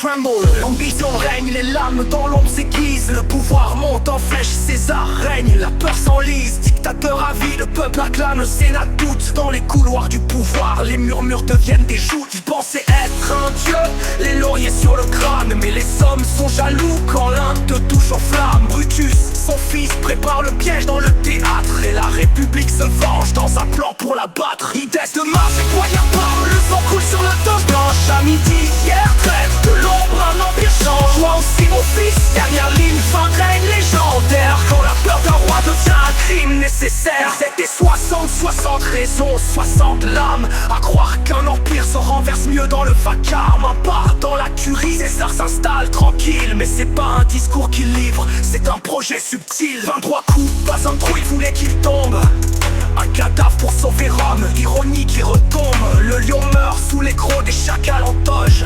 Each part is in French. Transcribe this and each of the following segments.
tremble. L'ambition règne, les lames dans l'ombre s'aiguisent. Le pouvoir monte en flèche, César règne. La peur s'enlise, dictateur à vie. Le peuple acclame, le Sénat doute. Dans les couloirs du pouvoir, les murmures deviennent des joutes. Ils pensaient être un dieu, les lauriers sur le crâne. Mais les hommes sont jaloux quand l'un te touche aux flammes. Brutus, son fils, prépare le piège dans le théâtre. Et la République se venge dans un plan pour la battre. Idées de Mars et poignard parle, le sang coule sur la toge blanche. À midi, hier trêve de l'ombre, un empire change. Moi aussi mon fils, dernière ligne, fin de règne légendaire. Quand la peur d'un roi devient un crime nécessaire. C'était 60 raisons, 60 lames. À croire qu'un empire se renverse mieux dans le vacarme. Un pas dans la curie, César s'installe tranquille. Mais c'est pas un discours qu'il livre, c'est un projet subtil. 23 coups, pas un trou, il voulait qu'il tombe. Un cadavre pour sauver Rome, ironie qui retombe. Le lion meurt sous les crocs des chacals en toge.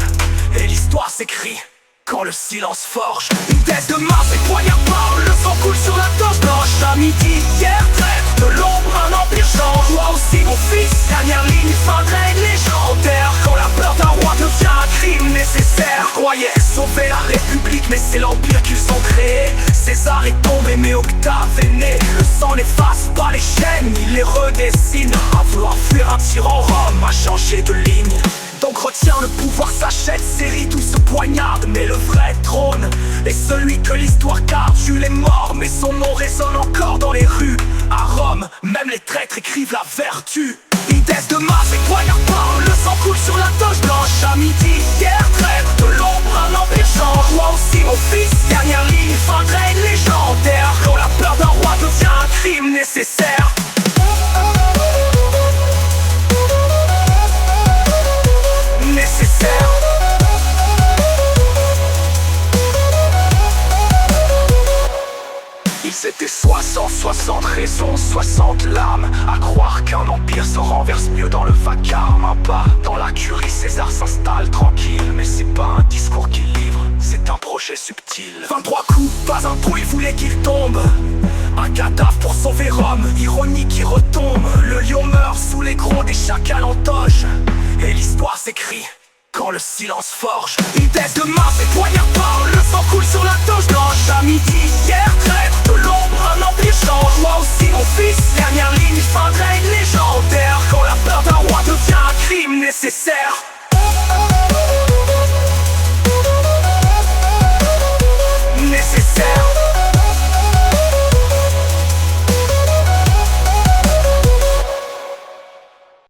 Et l'histoire s'écrit quand le silence forge. Une tête de Mars et poignard parle, le sang coule sur la toge blanche. À midi, hier trêve de l'ombre, un empire change. Moi aussi mon fils, dernière ligne, fin de règne légendaire. Quand la peur d'un roi devient un crime nécessaire. Croyaient sauver la République, mais c'est l'empire qu'ils ont créé. César est tombé, mais Octave est né. Le sang n'efface pas les chaînes, il les redessine. À vouloir fuir un tyran, Rome a changé de ligne. Donc retiens, le pouvoir s'achète, série, tout se poignarde. Mais le vrai trône est celui que l'histoire garde. Jules est mort, mais son nom résonne encore dans les rues. À Rome, même les traîtres écrivent la vertu. Idées de Mars et poignard parle, le sang coule sur la toge blanche. À midi, hier trêve de l'ombre, un empire change. Moi aussi mon fils, dernière ligne, fin de règne légendaire. Quand la peur d'un roi devient un crime nécessaire. Ils étaient 60 raisons, 60 lames. À croire qu'un empire se renverse mieux dans le vacarme. Un pas dans la curie, César s'installe tranquille. Mais c'est pas un discours qu'il livre, c'est un projet subtil. 23 coups, pas un trou, il voulait qu'il tombe. Un cadavre pour sauver Rome, ironie qui retombe. Le lion meurt sous les crocs des chacals en toge. Et l'histoire s'écrit quand le silence forge. Idées de Mars et poignard